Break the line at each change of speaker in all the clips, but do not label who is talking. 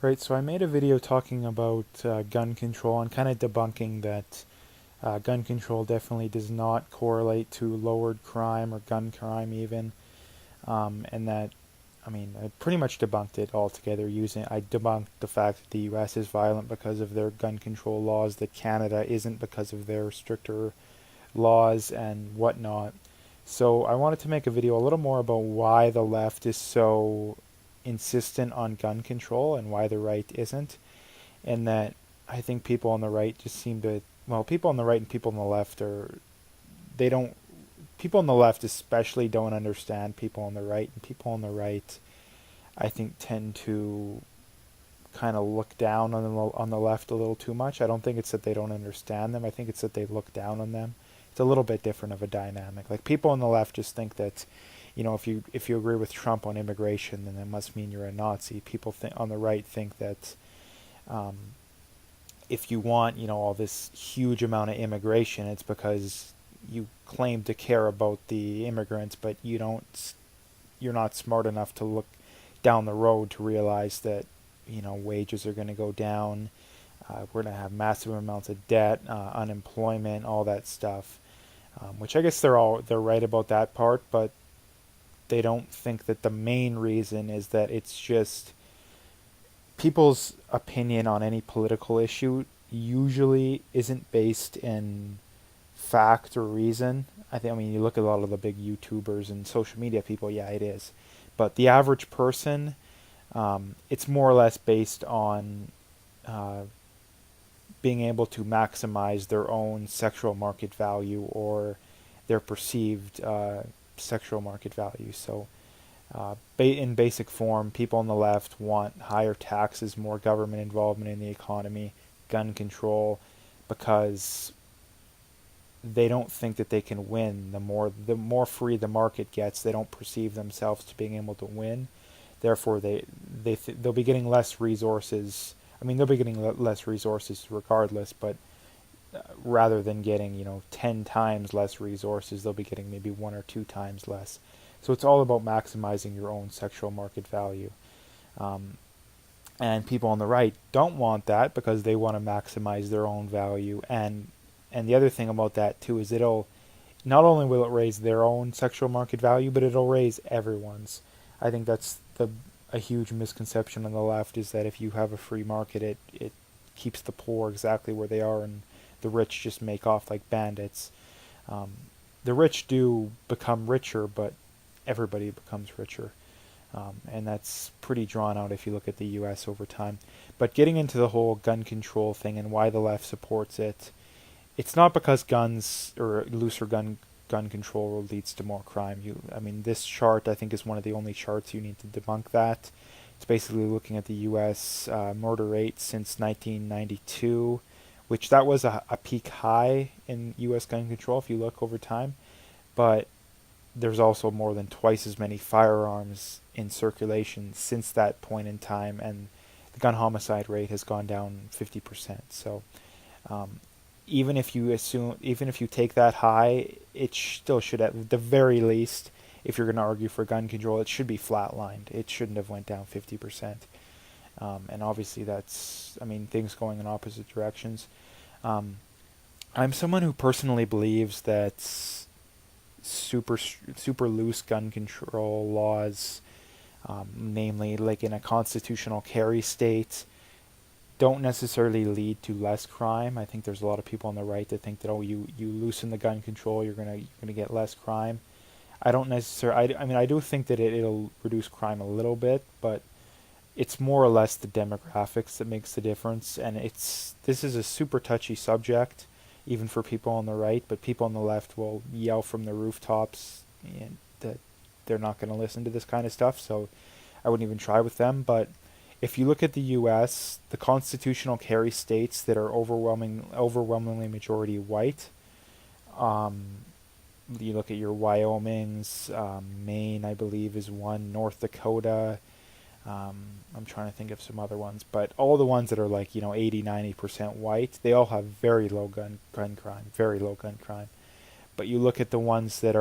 Right, so I made a video talking about gun control and kind of debunking that gun control definitely does not correlate to lowered crime or gun crime even, and that, I pretty much debunked it altogether I debunked the fact that the US is violent because of their gun control laws, that Canada isn't because of their stricter laws and whatnot. So I wanted to make a video a little more about why the left is so insistent on gun control and why the right isn't, and that I think people on the right just seem to, well, people on the right and people on the left are, they don't, people on the left especially don't understand people on the right, and people on the right I think tend to kind of look down on the left a little too much. I don't think it's that they don't understand them. I think it's that they look down on them. It's a little bit different of a dynamic. Like, people on the left just think that, if you agree with Trump on immigration, then that must mean you're a Nazi. People on the right think that um, if you want, all this huge amount of immigration, it's because you claim to care about the immigrants, but you're not smart enough to look down the road to realize that, wages are going to go down. We're going to have massive amounts of debt, unemployment, all that stuff. Which I guess they're right about that part, but they don't think that the main reason is that it's just people's opinion on any political issue usually isn't based in fact or reason. You look at a lot of the big YouTubers and social media people, yeah, it is. But the average person, it's more or less based on uh, being able to maximize their own sexual market value or their perceived sexual market value. So, in basic form, people on the left want higher taxes, more government involvement in the economy, gun control, because they don't think that they can win. The more free the market gets, they don't perceive themselves to being able to win. Therefore, they'll be getting less resources. They'll be getting less resources regardless, but rather than getting 10 times less resources, they'll be getting maybe 1 or 2 times less. So it's all about maximizing your own sexual market value. Um, and people on the right don't want that because they want to maximize their own value. And the other thing about that too is it'll not only will it raise their own sexual market value, but it'll raise everyone's. I think that's a huge misconception on the left, is that if you have a free market, it keeps the poor exactly where they are, and the rich just make off like bandits. Um, the rich do become richer, but everybody becomes richer. And that's pretty drawn out if you look at the US over time. But getting into the whole gun control thing and why the left supports it, it's not because guns or looser gun control leads to more crime. This chart I think is one of the only charts you need to debunk that. It's basically looking at the U.S. Murder rate since 1992, which that was a peak high in U.S. gun control if you look over time. But there's also more than twice as many firearms in circulation since that point in time, and the gun homicide rate has gone down 50%. So um, even if you take that high, it still should, at the very least, if you're going to argue for gun control, it should be flatlined. It shouldn't have went down 50%. And obviously things going in opposite directions. Um, I'm someone who personally believes that super loose gun control laws, namely like in a constitutional carry state, don't necessarily lead to less crime. I think there's a lot of people on the right that think that, you loosen the gun control, you're gonna get less crime. I don't necessarily. I do think that it'll reduce crime a little bit, but it's more or less the demographics that makes the difference. And this is a super touchy subject, even for people on the right. But people on the left will yell from the rooftops and that they're not going to listen to this kind of stuff. So I wouldn't even try with them. But if you look at the U.S., the constitutional carry states that are overwhelmingly majority white, um, you look at your Wyoming's, Maine, I believe, is one, North Dakota. Um, I'm trying to think of some other ones, but all the ones that are like 80, 90% white, they all have very low gun crime, very low gun crime. But you look at the ones that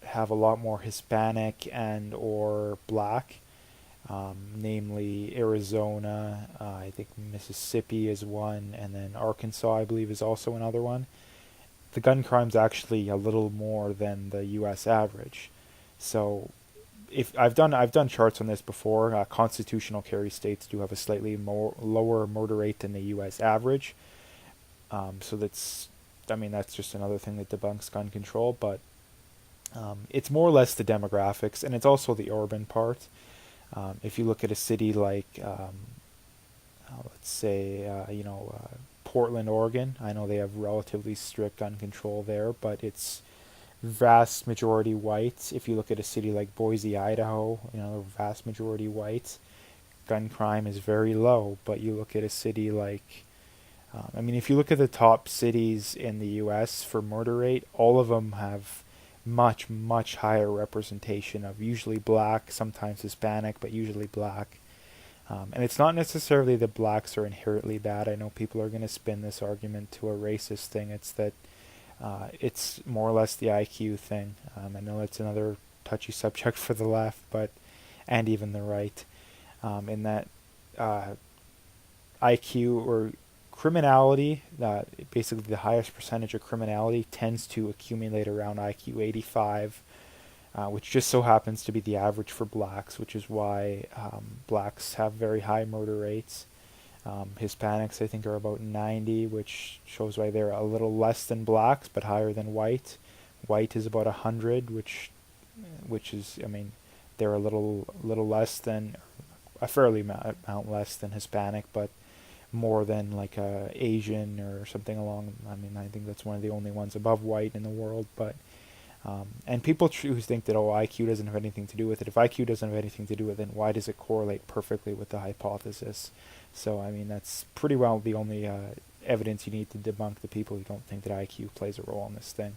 have a lot more Hispanic and or black, namely Arizona, I think Mississippi is one, and then Arkansas, I believe, is also another one. The gun crime's actually a little more than the U.S. average. So, if I've done charts on this before. Constitutional carry states do have a slightly more lower murder rate than the U.S. average. So that's just another thing that debunks gun control. But it's more or less the demographics, and it's also the urban part. If you look at a city like, let's say, Portland, Oregon, I know they have relatively strict gun control there, but it's vast majority white. If you look at a city like Boise, Idaho, vast majority white. Gun crime is very low, but you look at a city like, if you look at the top cities in the U.S. for murder rate, all of them have much, much higher representation of usually black, sometimes Hispanic, but usually black. And it's not necessarily that blacks are inherently bad. I know people are going to spin this argument to a racist thing. It's that it's more or less the IQ thing. I know it's another touchy subject for the left, and even the right, in that IQ or criminality, basically the highest percentage of criminality tends to accumulate around IQ 85, which just so happens to be the average for blacks, which is why blacks have very high murder rates. Hispanics, I think, are about 90, which shows why they're a little less than blacks, but higher than white. White is about 100, which is, they're a little less than, a fairly amount less than Hispanic, but more than like Asian or something along. I think that's one of the only ones above white in the world, but. And people who think that, IQ doesn't have anything to do with it. If IQ doesn't have anything to do with it, then why does it correlate perfectly with the hypothesis? So, that's pretty well the only evidence you need to debunk the people who don't think that IQ plays a role in this thing.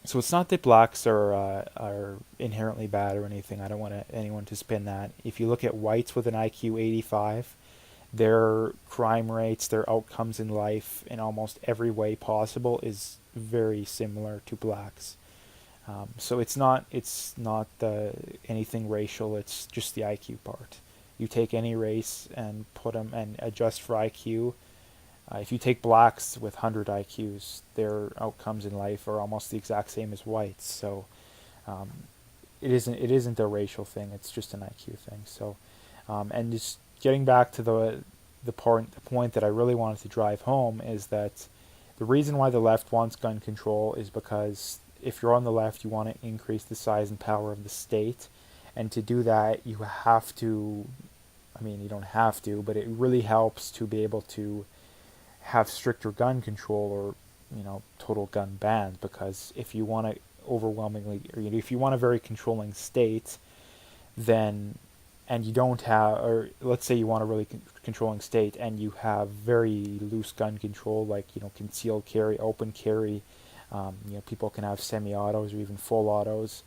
So it's not that blacks are inherently bad or anything. I don't want anyone to spin that. If you look at whites with an IQ 85, their crime rates, their outcomes in life, in almost every way possible, is very similar to blacks. So it's not anything racial. It's just the IQ part. You take any race and put them and adjust for IQ. If you take blacks with 100 IQs, their outcomes in life are almost the exact same as whites. So it isn't a racial thing. It's just an IQ thing. So and just getting back to the point that I really wanted to drive home is that the reason why the left wants gun control is because if you're on the left, you want to increase the size and power of the state. And to do that, you have to, you don't have to, but it really helps to be able to have stricter gun control or, total gun bans. Because if you want to overwhelmingly, or if you want a very controlling state, then, and you don't have, or let's say you want a really controlling state and you have very loose gun control, like, concealed carry, open carry, people can have semi-autos or even full autos,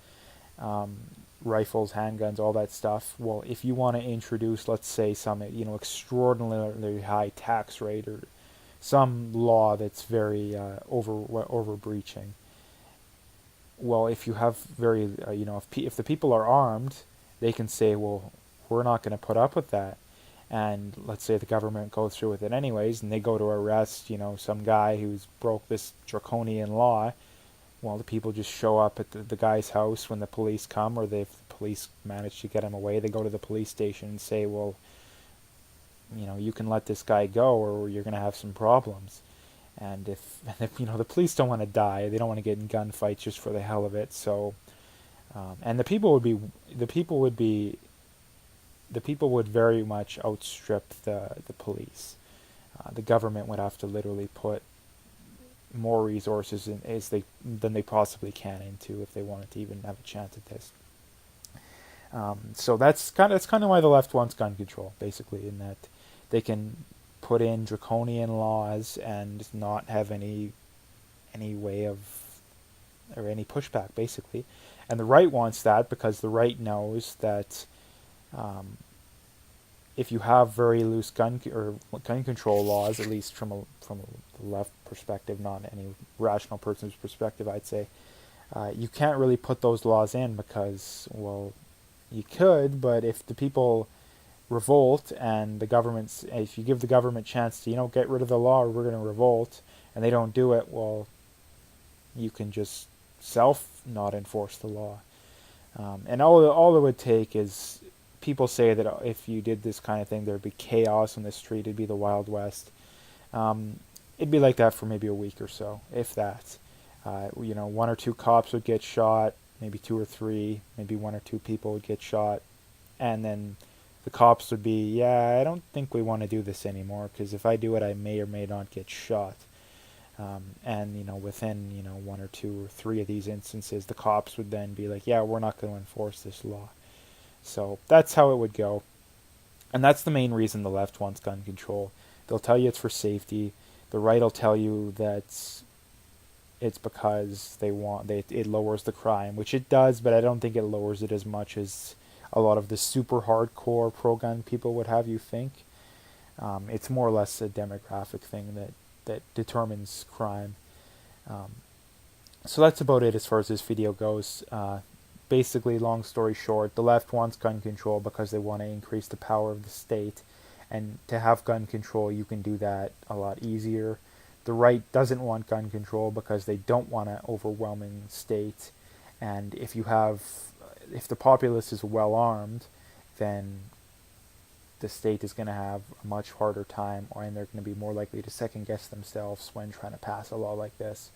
rifles, handguns, all that stuff. Well, if you want to introduce, let's say, some, extraordinarily high tax rate or some law that's very overbreaching, well, if you have very, if the people are armed, they can say, well, we're not going to put up with that. And let's say the government goes through with it anyways, and they go to arrest, some guy who's broke this draconian law. Well, the people just show up at the guy's house when the police come, or if the police manage to get him away, they go to the police station and say, well, you can let this guy go or you're going to have some problems. And if the police don't want to die, they don't want to get in gunfights just for the hell of it. So, and the people would very much outstrip the police. The government would have to literally put more resources than they possibly can into if they wanted to even have a chance at this. So that's kind of why the left wants gun control, basically, in that they can put in draconian laws and not have any way of, or any pushback, basically. And the right wants that because the right knows that if you have very loose gun control laws, at least from a left perspective, not any rational person's perspective, I'd say, you can't really put those laws in because, well, you could, but if the people revolt and if you give the government chance to, get rid of the law or we're going to revolt, and they don't do it, well, you can just not enforce the law. And all it would take is, people say that if you did this kind of thing, there'd be chaos on the street. It'd be the Wild West. It'd be like that for maybe a week or so, if that. One or two cops would get shot, maybe two or three, maybe one or two people would get shot, and then the cops would be, yeah, I don't think we want to do this anymore, because if I do it, I may or may not get shot. And within one or two or three of these instances, the cops would then be like, yeah, we're not going to enforce this law. So that's how it would go. And that's the main reason the left wants gun control. They'll tell you it's for safety. The right will tell you that it's because it lowers the crime, which it does, but I don't think it lowers it as much as a lot of the super hardcore pro-gun people would have you think. It's more or less a demographic thing that determines crime. So that's about it as far as this video goes. Basically, long story short, the left wants gun control because they want to increase the power of the state. And to have gun control, you can do that a lot easier. The right doesn't want gun control because they don't want an overwhelming state. And if the populace is well armed, then the state is going to have a much harder time, and they're going to be more likely to second guess themselves when trying to pass a law like this.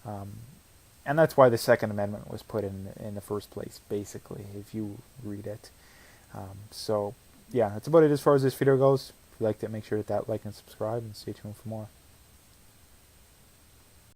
And that's why the Second Amendment was put in the first place, basically, if you read it. So, yeah, that's about it as far as this video goes. If you liked it, make sure to hit that like and subscribe, and stay tuned for more.